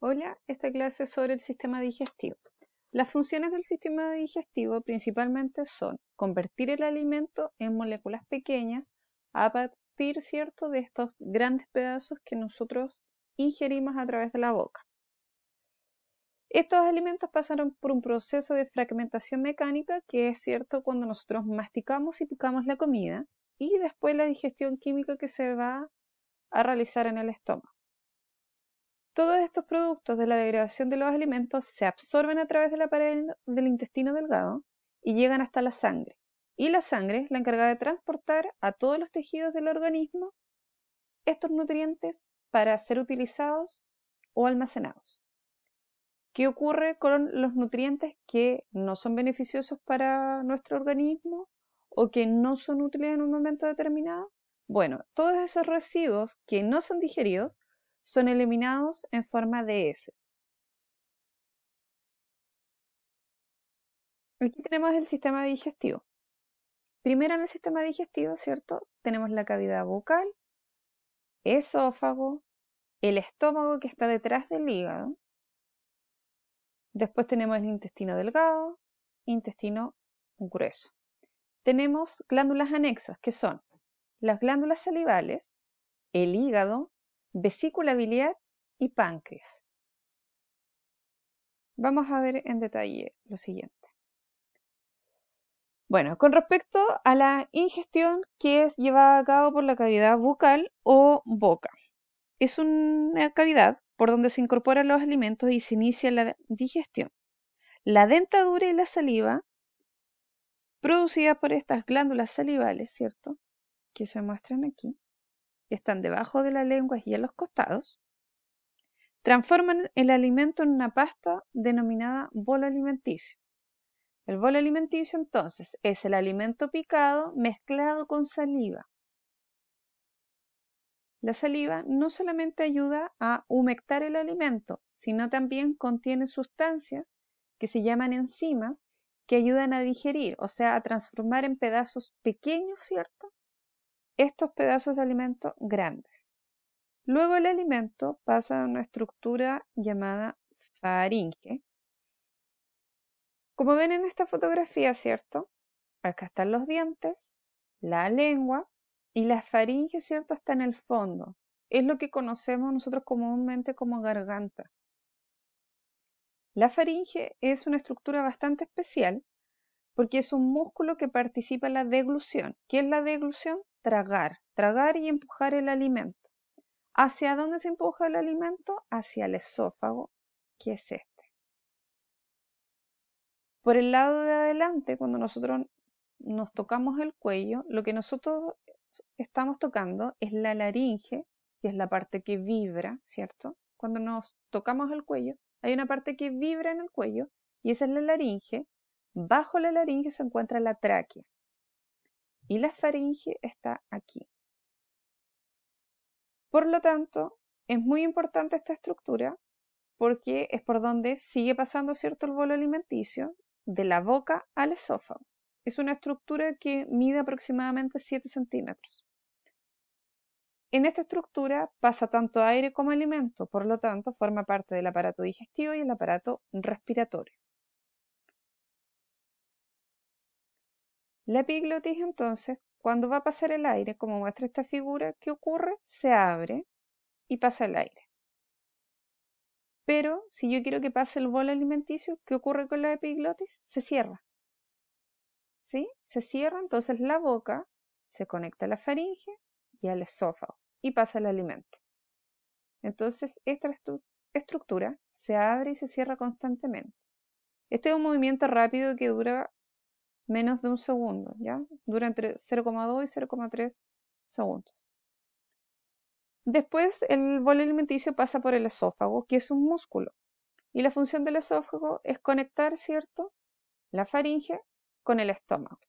Hola, esta clase es sobre el sistema digestivo. Las funciones del sistema digestivo principalmente son convertir el alimento en moléculas pequeñas a partir, ¿cierto?, de estos grandes pedazos que nosotros ingerimos a través de la boca. Estos alimentos pasaron por un proceso de fragmentación mecánica, que es cierto cuando nosotros masticamos y picamos la comida, y después la digestión química que se va a realizar en el estómago. Todos estos productos de la degradación de los alimentos se absorben a través de la pared del intestino delgado y llegan hasta la sangre. Y la sangre es la encargada de transportar a todos los tejidos del organismo estos nutrientes para ser utilizados o almacenados. ¿Qué ocurre con los nutrientes que no son beneficiosos para nuestro organismo o que no son útiles en un momento determinado? Bueno, todos esos residuos que no son digeridos son eliminados en forma de heces. Aquí tenemos el sistema digestivo. Primero en el sistema digestivo, ¿cierto? Tenemos la cavidad bucal, esófago, el estómago que está detrás del hígado. Después tenemos el intestino delgado, intestino grueso. Tenemos glándulas anexas, que son las glándulas salivales, el hígado, vesícula biliar y páncreas. Vamos a ver en detalle lo siguiente. Bueno, con respecto a la ingestión que es llevada a cabo por la cavidad bucal o boca. Es una cavidad por donde se incorporan los alimentos y se inicia la digestión. La dentadura y la saliva, producida por estas glándulas salivales, ¿cierto?, que se muestran aquí, están debajo de la lengua y en los costados, transforman el alimento en una pasta denominada bolo alimenticio. El bolo alimenticio, entonces, es el alimento picado mezclado con saliva. La saliva no solamente ayuda a humectar el alimento, sino también contiene sustancias que se llaman enzimas que ayudan a digerir, o sea, a transformar en pedazos pequeños, ¿cierto?, estos pedazos de alimento grandes. Luego el alimento pasa a una estructura llamada faringe. Como ven en esta fotografía, ¿cierto?, acá están los dientes, la lengua y la faringe, ¿cierto?, está en el fondo. Es lo que conocemos nosotros comúnmente como garganta. La faringe es una estructura bastante especial porque es un músculo que participa en la deglución. ¿Qué es la deglución? Tragar y empujar el alimento. ¿Hacia dónde se empuja el alimento? Hacia el esófago, que es este. Por el lado de adelante, cuando nosotros nos tocamos el cuello, lo que nosotros estamos tocando es la laringe, que es la parte que vibra, ¿cierto? Cuando nos tocamos el cuello, hay una parte que vibra en el cuello y esa es la laringe. Bajo la laringe se encuentra la tráquea y la faringe está aquí. Por lo tanto, es muy importante esta estructura porque es por donde sigue pasando, ¿cierto?, el bolo alimenticio de la boca al esófago. Es una estructura que mide aproximadamente 7 centímetros. En esta estructura pasa tanto aire como alimento, por lo tanto forma parte del aparato digestivo y el aparato respiratorio. La epiglotis, entonces, cuando va a pasar el aire, como muestra esta figura, ¿qué ocurre? Se abre y pasa el aire. Pero si yo quiero que pase el bolo alimenticio, ¿qué ocurre con la epiglotis? Se cierra. ¿Sí? Se cierra, entonces la boca se conecta a la faringe y al esófago y pasa el alimento. Entonces esta estructura se abre y se cierra constantemente. Este es un movimiento rápido que dura menos de un segundo, ¿ya? Dura entre 0,2 y 0,3 segundos. Después el bolo alimenticio pasa por el esófago, que es un músculo. Y la función del esófago es conectar, ¿cierto?, la faringe con el estómago.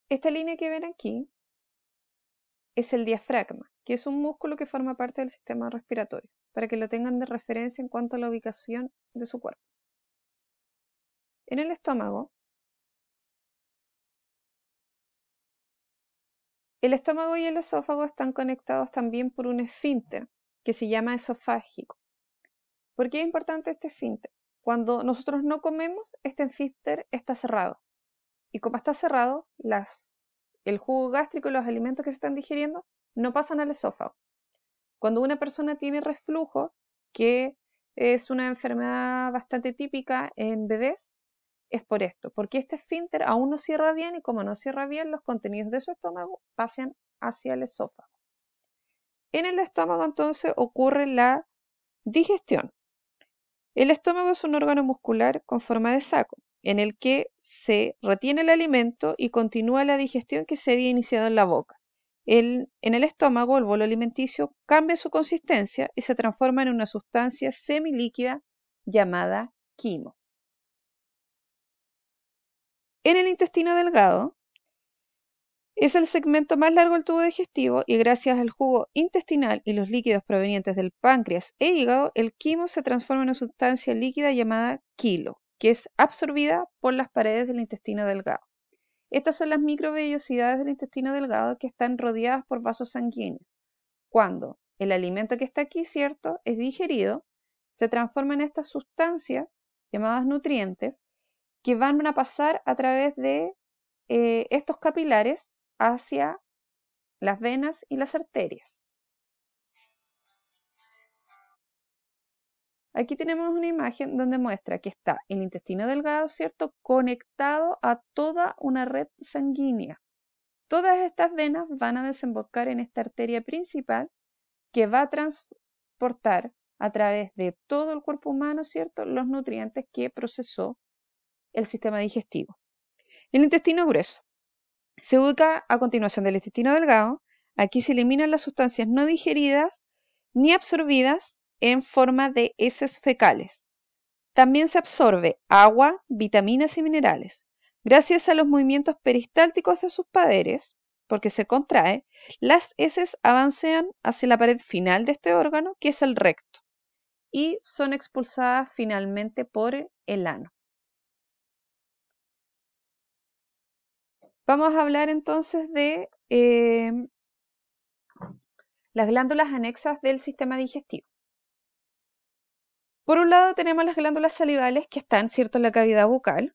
Esta línea que ven aquí es el diafragma, que es un músculo que forma parte del sistema respiratorio, para que lo tengan de referencia en cuanto a la ubicación de su cuerpo. En el estómago, el estómago y el esófago están conectados también por un esfínter, que se llama esofágico. ¿Por qué es importante este esfínter? Cuando nosotros no comemos, este esfínter está cerrado. Y como está cerrado, el jugo gástrico y los alimentos que se están digiriendo no pasan al esófago. Cuando una persona tiene reflujo, que es una enfermedad bastante típica en bebés, es por esto, porque este esfínter aún no cierra bien y como no cierra bien, los contenidos de su estómago pasan hacia el esófago. En el estómago entonces ocurre la digestión. El estómago es un órgano muscular con forma de saco, en el que se retiene el alimento y continúa la digestión que se había iniciado en la boca. En el estómago, el bolo alimenticio cambia su consistencia y se transforma en una sustancia semilíquida llamada quimo. En el intestino delgado, es el segmento más largo del tubo digestivo y gracias al jugo intestinal y los líquidos provenientes del páncreas e hígado, el quimo se transforma en una sustancia líquida llamada quilo, que es absorbida por las paredes del intestino delgado. Estas son las microvellosidades del intestino delgado que están rodeadas por vasos sanguíneos. Cuando el alimento que está aquí, ¿cierto?, es digerido, se transforma en estas sustancias llamadas nutrientes que van a pasar a través de estos capilares hacia las venas y las arterias. Aquí tenemos una imagen donde muestra que está el intestino delgado, ¿cierto?, conectado a toda una red sanguínea. Todas estas venas van a desembocar en esta arteria principal que va a transportar a través de todo el cuerpo humano, ¿cierto?, los nutrientes que procesó el sistema digestivo. El intestino grueso se ubica a continuación del intestino delgado. Aquí se eliminan las sustancias no digeridas ni absorbidas en forma de heces fecales. También se absorbe agua, vitaminas y minerales. Gracias a los movimientos peristálticos de sus paredes, porque se contrae, las heces avanzan hacia la pared final de este órgano, que es el recto, y son expulsadas finalmente por el ano. Vamos a hablar entonces de las glándulas anexas del sistema digestivo. Por un lado tenemos las glándulas salivales que están, ¿cierto?, en la cavidad bucal,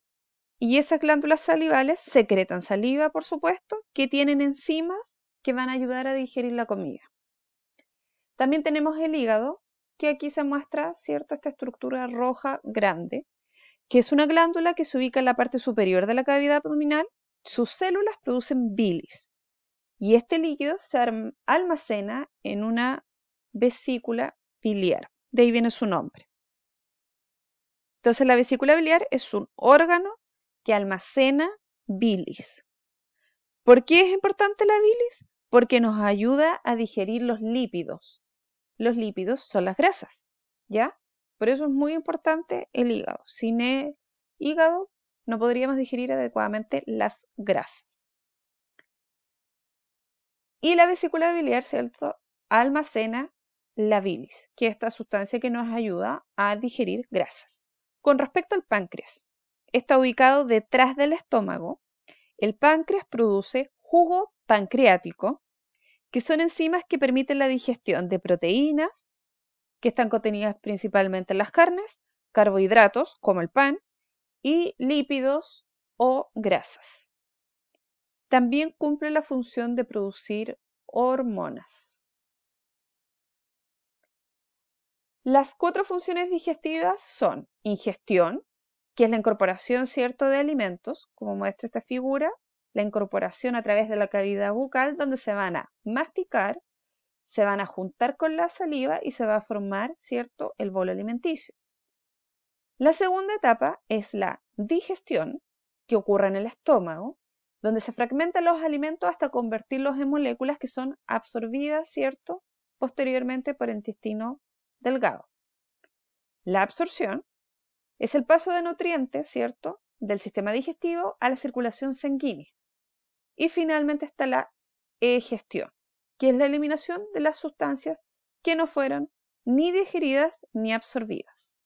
y esas glándulas salivales secretan saliva, por supuesto, que tienen enzimas que van a ayudar a digerir la comida. También tenemos el hígado, que aquí se muestra, ¿cierto?, esta estructura roja grande, que es una glándula que se ubica en la parte superior de la cavidad abdominal. Sus células producen bilis y este líquido se almacena en una vesícula biliar. De ahí viene su nombre. Entonces la vesícula biliar es un órgano que almacena bilis. ¿Por qué es importante la bilis? Porque nos ayuda a digerir los lípidos. Los lípidos son las grasas, ¿ya? Por eso es muy importante el hígado. Sin el hígado no podríamos digerir adecuadamente las grasas. Y la vesícula biliar, ¿cierto?, almacena la bilis, que es esta sustancia que nos ayuda a digerir grasas. Con respecto al páncreas, está ubicado detrás del estómago. El páncreas produce jugo pancreático, que son enzimas que permiten la digestión de proteínas, que están contenidas principalmente en las carnes, carbohidratos, como el pan, y lípidos o grasas. También cumple la función de producir hormonas. Las 4 funciones digestivas son ingestión, que es la incorporación, ¿cierto?, de alimentos, como muestra esta figura, la incorporación a través de la cavidad bucal, donde se van a masticar, se van a juntar con la saliva y se va a formar, ¿cierto?, el bolo alimenticio. La segunda etapa es la digestión, que ocurre en el estómago, donde se fragmentan los alimentos hasta convertirlos en moléculas que son absorbidas, ¿cierto?, posteriormente por el intestino delgado. La absorción es el paso de nutrientes, ¿cierto?, del sistema digestivo a la circulación sanguínea. Y finalmente está la egestión, que es la eliminación de las sustancias que no fueron ni digeridas ni absorbidas.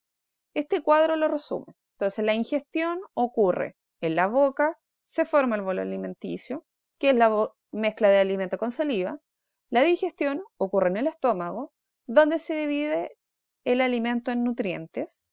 Este cuadro lo resume. Entonces, la ingestión ocurre en la boca, se forma el bolo alimenticio, que es la mezcla de alimento con saliva. La digestión ocurre en el estómago, donde se divide el alimento en nutrientes.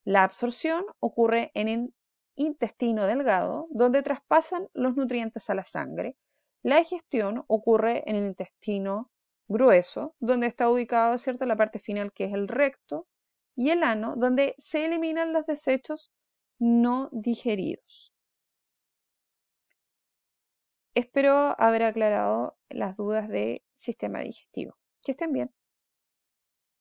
La absorción ocurre en el intestino delgado, donde traspasan los nutrientes a la sangre. La digestión ocurre en el intestino grueso, donde está ubicado, ¿cierto?, la parte final, que es el recto, y el ano, donde se eliminan los desechos no digeridos. Espero haber aclarado las dudas de sistema digestivo. Que estén bien.